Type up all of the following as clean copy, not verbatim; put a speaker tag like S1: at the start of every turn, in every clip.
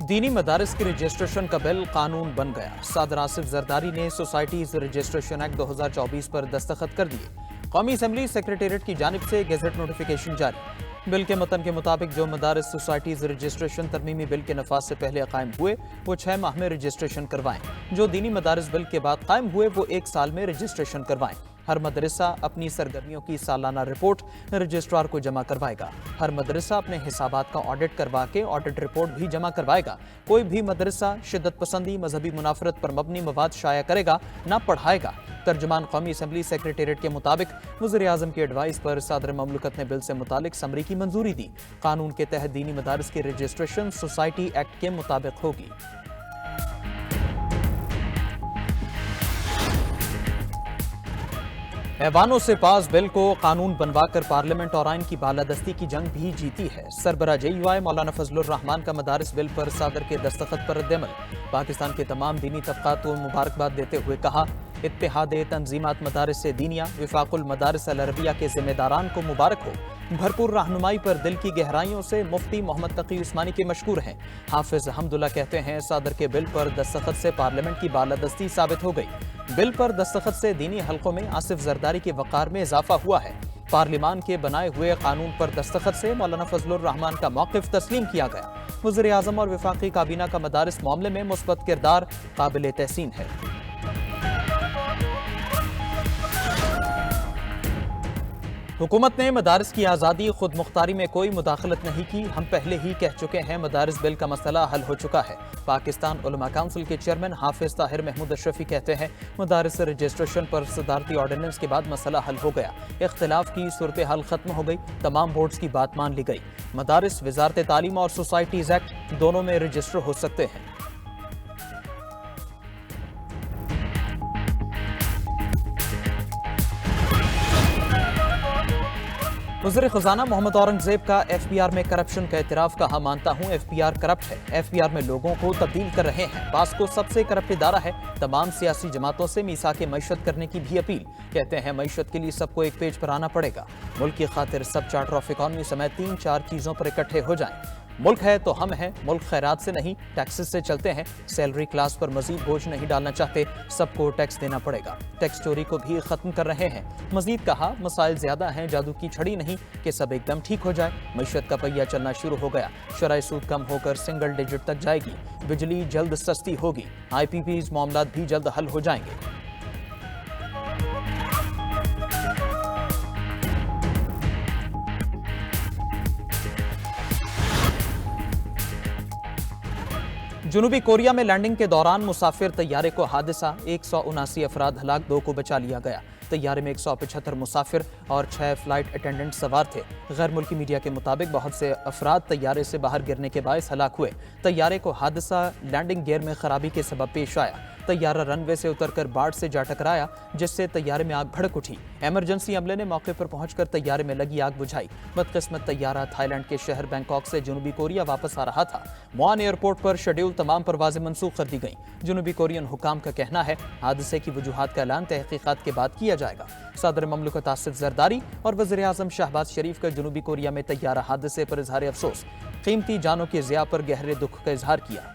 S1: दीनी मदारिस की रजिस्ट्रेशन का बिल कानून बन गया। सदर आसिफ जरदारी ने सोसाइटीज रजिस्ट्रेशन एक्ट 2024 पर दस्तखत कर दिए। कौमी असम्बली सेक्रेटेरिएट की जानिब से गेजेट नोटिफिकेशन जारी। बिल के मतन के मुताबिक जो मदारिस सोसाइटीज रजिस्ट्रेशन तरमीमी बिल के नफाज से पहले कायम हुए वो 6 माह में रजिस्ट्रेशन करवाएं। जो दीनी मदारिस बिल के बाद कायम हुए वो 1 साल में रजिस्ट्रेशन करवाएं। हर मदरसा अपनी सरगर्मियों की सालाना रिपोर्ट रजिस्ट्रार को जमा करवाएगा। हर मदरसा अपने हिसाबात का ऑडिट करवा के ऑडिट रिपोर्ट भी जमा करवाएगा। कोई भी मदरसा शिद्दत पसंदी, मजहबी मुनाफरत पर मबनी मवाद शाया करेगा न पढ़ाएगा। तर्जुमान कौमी असम्बली सेक्रेटेरिएट के मुताबिक वज़ीर आज़म की एडवाइस पर सदर ममलकत ने बिल से मुतालिक समरी की मंजूरी दी। कानून के तहत दीनी मदारिस की रजिस्ट्रेशन सोसाइटी एक्ट के मुताबिक होगी। ऐवानों से पास बिल को कानून बनवाकर पार्लियामेंट और आइन की बालादस्ती की जंग भी जीती है। सरबरा JUI मौलाना फजलुर रहमान का मदारिस बिल पर सदर के दस्तखत पर रद्द-ए-अमल। पाकिस्तान के तमाम दीनी तबकात को मुबारकबाद देते हुए कहा, इत्तेहाद तंजीमात मदारिस से दीनिया विफाकुल मदारिस अल अरबिया के जिम्मेदारान को मुबारक हो। भरपूर रहनुमाई पर दिल की गहराइयों से मुफ्ती मोहम्मद तकी उस्मानी के मशकूर हैं। हाफिज हम्दुल्ला कहते हैं, सदर के बिल पर दस्तखत से पार्लियामेंट की बालादस्ती साबित हो गई। बिल पर दस्तखत से दीनी हलकों में आसिफ जरदारी के वक़ार में इजाफा हुआ है। पार्लियामान के बनाए हुए कानून पर दस्तखत से मौलाना फजलुर रहमान का मौक़िफ़ तस्लीम किया गया। वज़ीर आज़म और वफाकी काबीना का मदारिस मामले में मुस्बत किरदार काबिल तहसीन है। हुकूमत ने मदारिस की आज़ादी खुद मुख्तारी में कोई मुदाखलत नहीं की। हम पहले ही कह चुके हैं, मदारिस बिल का मसला हल हो चुका है। पाकिस्तान उलमा काउंसिल के चेयरमैन हाफिज ताहिर महमूद अशरफी कहते हैं, मदारिस रजिस्ट्रेशन पर सदारती ऑर्डिनेंस के बाद मसला हल हो गया। इख्तिलाफ की सूरत हाल खत्म हो गई। तमाम बोर्ड्स की बात मान ली गई। मदारिस वजारत तालीम और सोसाइटीज एक्ट दोनों में रजिस्टर हो सकते हैं। वज़ीर ख़ज़ाना मोहम्मद औरंगज़ेब का FPR में करप्शन का एतराफ़। कहा, मानता हूँ FPR करप्ट है। FPR में लोगों को तब्दील कर रहे हैं। बास्को सबसे करप्ट इदारा है। तमाम सियासी जमातों से मीसाक मईशत करने की भी अपील। कहते हैं, मईशत के लिए सबको एक पेज पर आना पड़ेगा। मुल्क की खातिर सब चार्टर ऑफ इकॉनमी समेत 3-4 चीज़ों पर इकट्ठे हो जाएं। मुल्क है तो हम हैं। मुल्क खैरात से नहीं, टैक्सेस से चलते हैं। सैलरी क्लास पर मजीद बोझ नहीं डालना चाहते। सबको टैक्स देना पड़ेगा। टैक्स चोरी को भी खत्म कर रहे हैं। मजीद कहा, मसाइल ज्यादा हैं, जादू की छड़ी नहीं कि सब एकदम ठीक हो जाए। मईशत का पहिया चलना शुरू हो गया। शरह सूद कम होकर सिंगल डिजिट तक जाएगी। बिजली जल्द सस्ती होगी। IPPs मामलात भी जल्द हल हो जाएंगे। जनूबी कोरिया में लैंडिंग के दौरान मुसाफिर तैयारे को हादसा। 179 अफराद हलाक, 2 को बचा लिया गया। तैयारे में 175 मुसाफिर और 6 फ्लाइट अटेंडेंट सवार थे। गैर मुल्की मीडिया के मुताबिक बहुत से अफराद तैयारे से बाहर गिरने के बायस हलाक हुए। तैयारे को हादसा लैंडिंग गियर में खराबी के सबब पेश आया। तैयारा रनवे से उतरकर बाढ़ से जा टकराया, जिससे तैयारे में आग भड़क उठी। इमरजेंसी अमले ने मौके पर पहुंचकर तैयारे में लगी आग बुझाई। बदकिस्मत तैयारा थाईलैंड के शहर बैंकॉक से जनूबी कोरिया वापस आ रहा था। मुआन एयरपोर्ट पर शेड्यूल तमाम परवाजें मंसूख कर दी गईं। जनूबी कोरियन हुकाम का कहना है, हादसे की वजूहात का ऐलान तहकीकात के बाद किया जाएगा। सदर ममलकत आसिफ जरदारी और वज़ीर आज़म शहबाज शरीफ का जनूबी कोरिया में तैयारा हादसे पर इजहार अफसोस। कीमती जानों के ज़िया पर गहरे दुख का इजहार किया।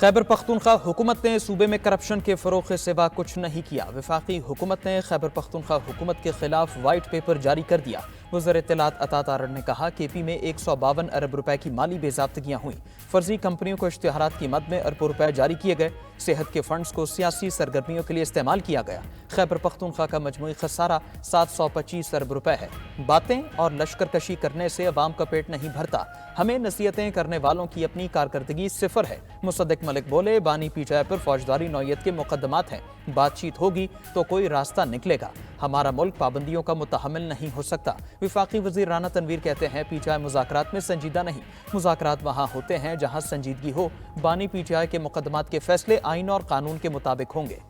S1: खैबर पख्तूनख्वा हुकूमत ने सूबे में करप्शन के फ़रोग़ के सिवा कुछ नहीं किया। वफाकी हुकूमत ने खैबर पख्तूनख्वा हुकूमत के खिलाफ वाइट पेपर जारी कर दिया। वज़ीर इत्तलात अता तारड़ ने कहा, KP में 152 अरब रुपए की माली बेज़ाब्तगियाँ हुई। फर्जी कंपनियों को इश्तिहारात की मद में अरबों रुपए जारी किए गए। सेहत के फंड्स को सियासी सरगर्मियों के लिए इस्तेमाल किया गया। खैबर पख्तूनख्वा का मजमूई खसारा 725 अरब रुपए है। बातें और लश्करकशी करने से अवाम का पेट नहीं भरता। हमें नसीहतें करने वालों की अपनी कारकर्दगी सिफर है। मुसद्दिक मलिक बोले, बानी PTI पर फौजदारी नौयत के मुकदमात हैं। बातचीत होगी तो कोई रास्ता निकलेगा। हमारा मुल्क पाबंदियों का मुतहम्मिल नहीं हो सकता। वफाकी वज़ीर राना तनवीर कहते हैं, PTI मुज़ाकरात में संजीदा नहीं। मुज़ाकरात वहाँ होते हैं जहाँ संजीदगी हो। बानी PTI के मुकदमात के फैसले आइन और कानून के मुताबिक होंगे।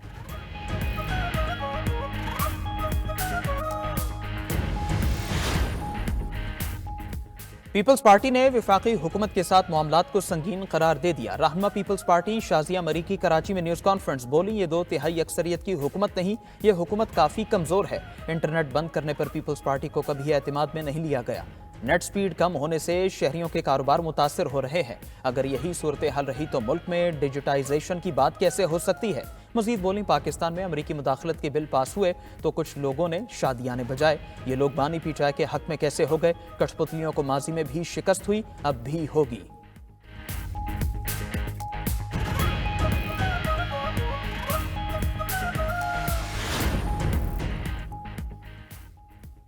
S1: پیپلز پارٹی نے وفاقی حکومت کے ساتھ معاملات کو سنگین قرار دے دیا۔ رہنما پیپلز پارٹی شازیہ مری کی کراچی میں نیوز کانفرنس بولی، یہ 2/3 اکثریت کی حکومت نہیں، یہ حکومت کافی کمزور ہے۔ انٹرنیٹ بند کرنے پر پیپلز پارٹی کو کبھی اعتماد میں نہیں لیا گیا۔ نیٹ سپیڈ کم ہونے سے شہریوں کے کاروبار متاثر ہو رہے ہیں۔ اگر یہی صورتحال رہی تو ملک میں ڈیجیٹائزیشن کی بات کیسے ہو سکتی ہے؟ مزید بولیں، پاکستان میں امریکی مداخلت کے بل پاس ہوئے تو کچھ لوگوں نے شادیانے بجائے۔ یہ لوگ بانی پیٹائی کے حق میں کیسے ہو گئے؟ کٹھ پتلیوں کو ماضی میں بھی شکست ہوئی، اب بھی ہوگی۔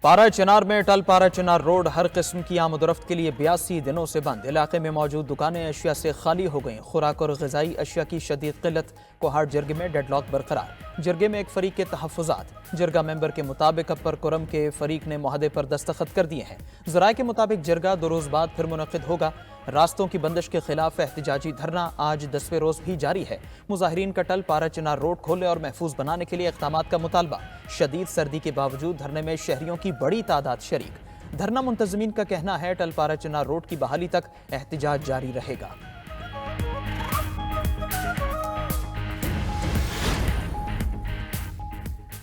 S1: پارا چنار میں ٹل پارا چنار روڈ ہر قسم کی آمد و رفت کے لیے 82 دنوں سے بند۔ علاقے میں موجود دکانیں اشیاء سے خالی ہو گئیں۔ خوراک اور غذائی اشیاء کی شدید قلت۔ کوہاٹ جرگے میں ڈیڈ لاک برقرار۔ جرگے میں ایک فریق کے تحفظات۔ جرگہ ممبر کے مطابق اپر کرم کے فریق نے معاہدے پر دستخط کر دیے ہیں۔ ذرائع کے مطابق جرگہ 2 روز بعد پھر منعقد ہوگا۔ راستوں کی بندش کے خلاف احتجاجی دھرنا آج 10ویں روز بھی جاری ہے۔ مظاہرین کا ٹل پارا چنار روڈ کھولنے اور محفوظ بنانے کے لیے اقدامات کا مطالبہ۔ شدید سردی کے باوجود دھرنے میں شہریوں کی بڑی تعداد شریک۔ دھرنا منتظمین کا کہنا ہے ٹل پارا چنار روڈ کی بحالی تک احتجاج جاری رہے گا۔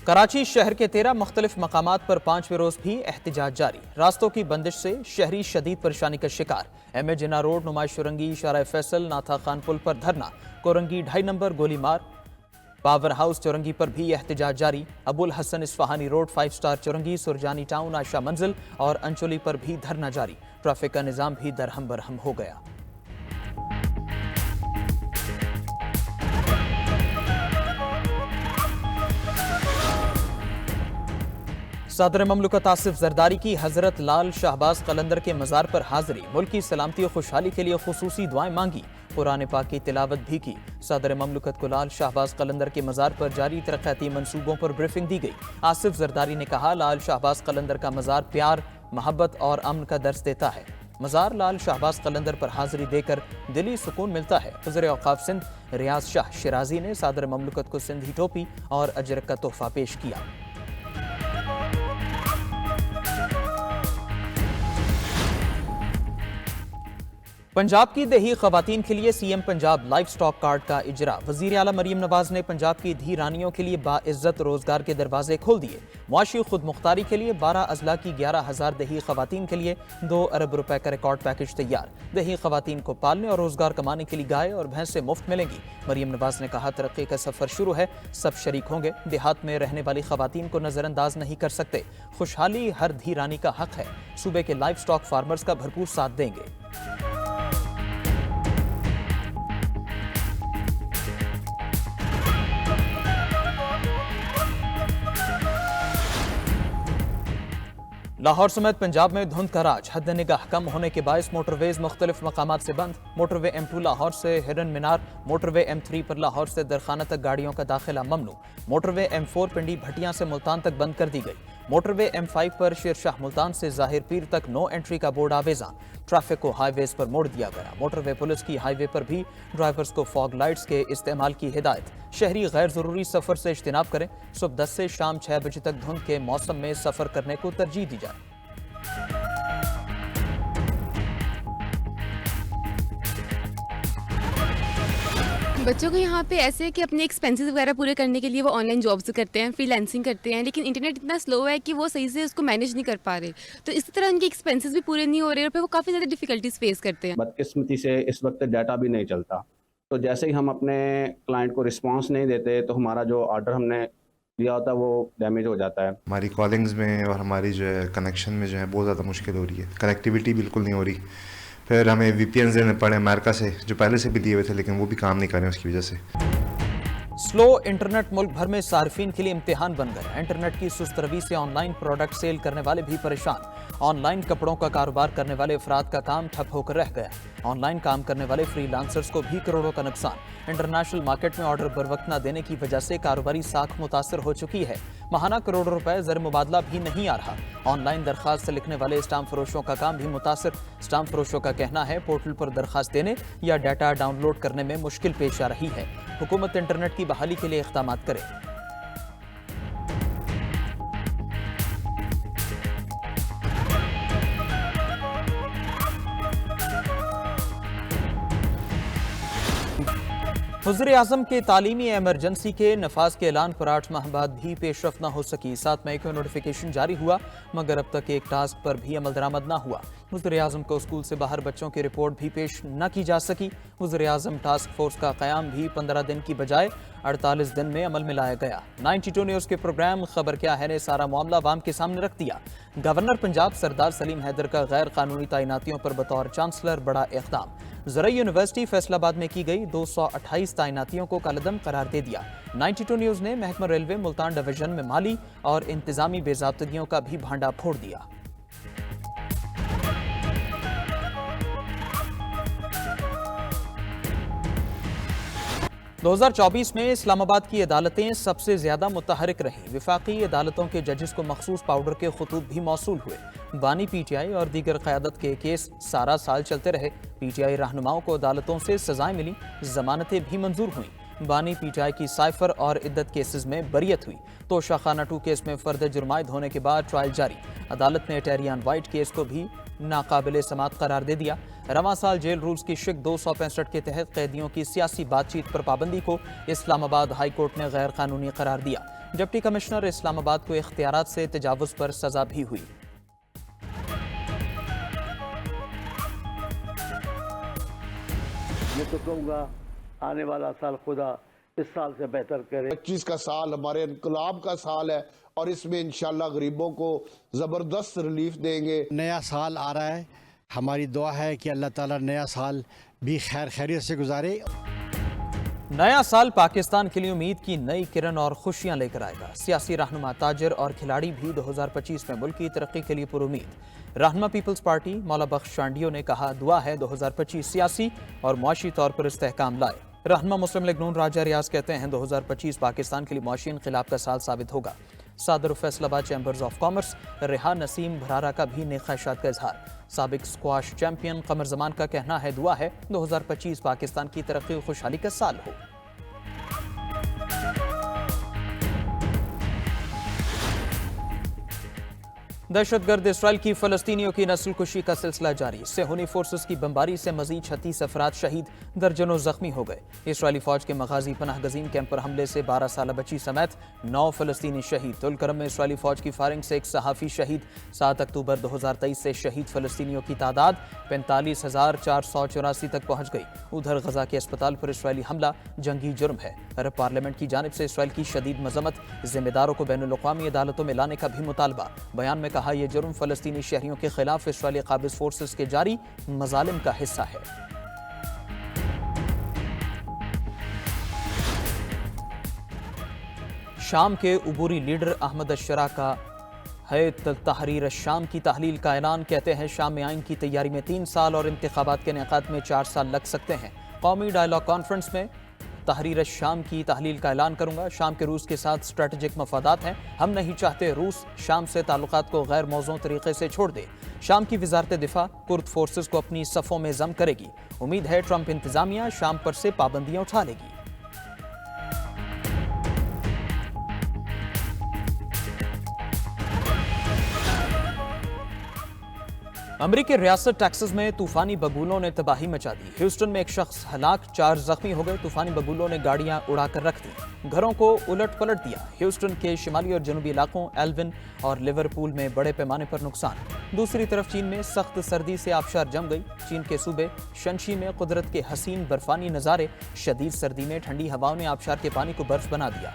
S1: کراچی شہر کے 13 مختلف مقامات پر 5ویں روز بھی احتجاج جاری۔ راستوں کی بندش سے شہری شدید پریشانی کا شکار۔ ایم اے جناح روڈ، نمائش چورنگی، شارع فیصل، ناتھا خان پل پر دھرنا۔ کورنگی 2.5 نمبر گولی مار، پاور ہاؤس چورنگی پر بھی احتجاج جاری۔ ابو الحسن Ispahani road, 5 star چورنگی، Surjani town, عائشہ منزل اور انچولی پر بھی دھرنا جاری۔ ٹریفک کا نظام بھی درہم برہم ہو گیا۔ صدر مملکت آصف زرداری کی حضرت لال شہباز قلندر کے مزار پر حاضری۔ ملک کی سلامتی و خوشحالی کے لیے خصوصی دعائیں مانگی۔ قرآن پاک کی تلاوت بھی کی۔ صدر مملکت کو لال شہباز قلندر کے مزار پر جاری ترقیاتی منصوبوں پر بریفنگ دی گئی۔ آصف زرداری نے کہا، لال شہباز قلندر کا مزار پیار، محبت اور امن کا درس دیتا ہے۔ مزار لال شہباز قلندر پر حاضری دے کر دلی سکون ملتا ہے۔ وزیر اوقاف سندھ ریاض شاہ شیرازی نے صدر مملکت کو سندھی ٹوپی اور اجرک کا تحفہ پیش کیا۔ پنجاب کی دیہی خواتین کے لیے C M Punjab livestock card کا اجرا۔ وزیر اعلیٰ مریم نواز نے پنجاب کی دھی رانیوں کے لیے باعزت روزگار کے دروازے کھول دیے۔ معاشی خود مختاری کے لیے 12 اضلاع کی 11,000 دیہی خواتین کے لیے 2 ارب روپے کا ریکارڈ پیکج تیار۔ دیہی خواتین کو پالنے اور روزگار کمانے کے لیے گائے اور بھینسیں مفت ملیں گی۔ مریم نواز نے کہا، ترقی کا سفر شروع ہے، سب شریک ہوں گے۔ دیہات میں رہنے والی خواتین کو نظر انداز نہیں کر سکتے۔ خوشحالی ہر دھی رانی کا حق ہے۔ صوبے کے لائف سٹاک فارمرز کا بھرپور ساتھ دیں گے۔ لاہور سمیت پنجاب میں دھند کا راج۔ حد نگاہ کم ہونے کے باعث موٹر ویز مختلف مقامات سے بند۔ موٹر وے M2 لاہور سے ہرن مینار، موٹر وے M3 پر لاہور سے درخانہ تک گاڑیوں کا داخلہ ممنوع۔ موٹر وے M4 پنڈی بھٹیاں سے ملتان تک بند کر دی گئی۔ موٹر وے M5 پر شیر شاہ ملتان سے ظاہر پیر تک نو انٹری کا بورڈ آویزاں۔ ٹریفک کو ہائی ویز پر موڑ دیا گیا۔ موٹر وے پولیس کی ہائی وے پر بھی ڈرائیورز کو فاگ لائٹس کے استعمال کی ہدایت۔ شہری غیر ضروری سفر سے اجتناب کریں۔ صبح 10 سے شام 6 بجے تک دھند کے موسم میں سفر کرنے کو ترجیح دی جائے۔
S2: بچوں کو یہاں پہ ایسے ہے کہ اپنے ایکسپینسز وغیرہ پورے کرنے کے لیے وہ آن لائن جابس کرتے ہیں، فری لینسنگ کرتے ہیں، لیکن انٹرنیٹ اتنا سلو ہے کہ وہ صحیح سے اس کو مینیج نہیں کر پا رہے، تو اسی طرح ان کے ایکسپینسز بھی پورے نہیں ہو رہے اور پھر وہ کافی زیادہ ڈیفیکلٹیز فیس کرتے ہیں۔
S3: بدقسمتی سے اس وقت ڈیٹا بھی نہیں چلتا، تو جیسے ہی ہم اپنے کلائنٹ کو رسپانس نہیں دیتے تو ہمارا جو آرڈر ہم نے دیا ہوتا ہے وہ ڈیمیج ہو جاتا ہے۔
S4: ہماری کالنگز میں اور ہماری جو ہے کنیکشن میں جو ہے بہت زیادہ مشکل ہو رہی ہے، کنیکٹیویٹی بالکل نہیں ہو رہی۔ پھر ہمیں وی پی اینز دینے پڑے امریکہ سے، جو پہلے سے بھی دیے ہوئے تھے لیکن وہ بھی کام نہیں کر رہے ہیں اس کی وجہ سے۔
S1: سلو انٹرنیٹ ملک بھر میں صارفین کے لیے امتحان بن گیا۔ انٹرنیٹ کی سست روی سے آن لائن پروڈکٹ سیل کرنے والے بھی پریشان۔ آن لائن کپڑوں کا کاروبار کرنے والے افراد کا کام ٹھپ ہو کر رہ گیا۔ آن لائن کام کرنے والے فری لانسرز کو بھی کروڑوں کا نقصان۔ انٹرنیشنل مارکیٹ میں آرڈر بروقت نہ دینے کی وجہ سے کاروباری ساکھ متاثر ہو چکی ہے۔ ماہانہ کروڑوں روپے زر مبادلہ بھی نہیں آ رہا۔ آن لائن درخواست لکھنے والے اسٹامپ فروشوں کا کام بھی متاثر۔ اسٹامپ فروشوں کا کہنا ہے پورٹل پر درخواست دینے یا ڈیٹا ڈاؤن لوڈ کرنے میں مشکل پیش آ رہی ہے۔ حکومت انٹرنیٹ کی بحالی کے لیے اقدامات کرے۔ वज़ीर आज़म के तालीमी एमरजेंसी के नफाज के ऐलान पर 8 माह बाद भी पेशरफ न हो सकी। 7 मई को नोटिफिकेशन जारी हुआ मगर अब तक एक टास्क पर भी अमल दरामद न हुआ। वज़ीर आज़म को स्कूल से बाहर बच्चों की रिपोर्ट भी पेश न की जा सकी। वज़ीर आज़म टास्क फोर्स का क़याम भी 15 दिन की बजाय 48 दिन में अमल में लाया गया। 92 न्यूज़ के प्रोग्राम खबर क्या है ने सारा मामला अवाम के सामने रख दिया। गवर्नर पंजाब सरदार सलीम हैदर का गैर कानूनी तैनातियों पर बतौर चांसलर बड़ा इक़दाम। ज़रई यूनिवर्सिटी फैसलाबाद में की गई 228 तैनातियों को कलअदम करार दे दिया। 92 न्यूज़ ने महकमा रेलवे मुल्तान डिवीजन में माली और इंतजामी बेज़ाब्तगियों का भी भांडा फोड़ दिया। दो 2024 में इस्लामाबाद की अदालतें सबसे ज्यादा मुतहरिक रहीं। विफाकी अदालतों के जजेस को मखसूस पाउडर के खतूत भी मौसूल हुए। बानी पीटीआई और दीगर क़यादत के केस सारा साल चलते रहे। पीटीआई रहनुमाओं को अदालतों से सजाएं मिली, जमानतें भी मंजूर हुईं। बानी पीटीआई की साइफर और इद्दत केसेस में बरियत हुई। तोशा खाना 2 केस में फर्द जुर्मायद होने के बाद ट्रायल जारी। अदालत ने टेरियन वाइट केस को भी नाकाबिले समात करार दे दिया। रवां साल जेल रूल्स की शिक 265 के तहत कैदियों की सियासी बातचीत पर पाबंदी को इस्लामाबाद हाई कोर्ट ने गैर कानूनी करार दिया। डिप्टी कमिश्नर इस्लामाबाद को इख्तियारात से तजावुज़ पर सजा भी हुई।
S5: मैं तो कहूँगा आने वाला साल खुदा इस साल से बेहतर करे।
S6: 25 का साल हमारे इनकलाब का साल है और इसमें इंशाल्लाह गरीबों को ज़बरदस्त रिलीफ देंगे।
S7: नया साल आ रहा है, हमारी दुआ है कि अल्लाह ताला नया साल भी खैर खैरियत से गुजारे।
S1: नया साल पाकिस्तान के लिए उम्मीद की नई किरण और खुशियां लेकर आएगा। सियासी रहनुमा, ताजर और खिलाड़ी भी 2025 में मुल्क की तरक्की के लिए पुरुमीद। रहनुमा पीपल्स पार्टी मौला बख्श शांडियो ने कहा, दुआ है 2025 सियासी और मुआशी तौर पर इस्तेहकाम लाए। रहनुमा मुस्लिम लीग नून राजा रियाज कहते हैं 2025 पाकिस्तान के लिए मुआशी इनक़िलाब का साल साबित होगा। सादर फैसलाबाद चैम्बर्स ऑफ कॉमर्स रेहा नसीम भरारा का भी नेक ख्वाहिशात का इजहार। साबिक स्क्वाश चैंपियन कमर जमान का कहना है, दुआ है 2025 पाकिस्तान की तरक्की और खुशहाली का साल हो। दहशतगर्द इसराइल की फलस्तीनियों की नस्ल कुशी का सिलसिला जारी। सेहूनी फोर्सेस की बमबारी से मजीद 36 अफराद शहीद, दर्जनों जख्मी हो गए। इसराइली फौज के मगाजी पनाह गजीन कैंप पर हमले से 12 साल बच्ची समेत 9 फलस्तीनी शहीद। तुलकरम में इसराइली फौज की फायरिंग से एक सहाफ़ी शहीद। 7 अक्टूबर 2023 से शहीद फलस्तीनियों की तादाद 45,484 तक पहुँच गई। उधर गजा के अस्पताल पर इसराइली हमला जंगी जुर्म है। अरब पार्लियामेंट की जानिब से इसराइल की शदीद मजम्मत, जिम्मेदारों को बैनुल-अक़वामी अदालतों में लाने का भी मुतालबा। बयान में कहा, यह जुर्म फलस्तीनी शहरियों के खिलाफ इसराइली काबिज फोर्सेस के जारी मजालिम का हिस्सा है। शाम के उबूरी लीडर अहमद अशरा का हैत तहरीर शाम की तहलील का ऐलान। कहते हैं, शाम में आइन की तैयारी में 3 साल और इंतखाबात के इनेकाद में 4 साल लग सकते हैं। कौमी डायलॉग कॉन्फ्रेंस में तहरीर शाम की तहलील का ऐलान करूंगा। शाम के रूस के साथ स्ट्रेटेजिक मफादात हैं। हम नहीं चाहते रूस शाम से ताल्लुकात को गैर मौजूं तरीके से छोड़ दे। शाम की वजारत दिफा कुर्द फोर्सेस को अपनी सफ़ों में जम करेगी। उम्मीद है ट्रंप इंतजामिया शाम पर से पाबंदियां उठा लेगी। अमरीकी रियासत टेक्सास में तूफानी बगुलों ने तबाही मचा दी। ह्यूस्टन में एक शख्स हलाक, 4 जख्मी हो गए। तूफानी बगुलों ने गाड़ियां उड़ाकर रख दी, घरों को उलट पलट दिया। ह्यूस्टन के शिमाली और जनूबी इलाकों एल्विन और लिवरपूल में बड़े पैमाने पर नुकसान। दूसरी तरफ चीन में सख्त सर्दी से आबशार जम गई। चीन के सूबे शनशी में कुदरत के हसीन बर्फानी नज़ारे। शदीद सर्दी में ठंडी हवाओं ने आबशार के पानी को बर्फ बना दिया।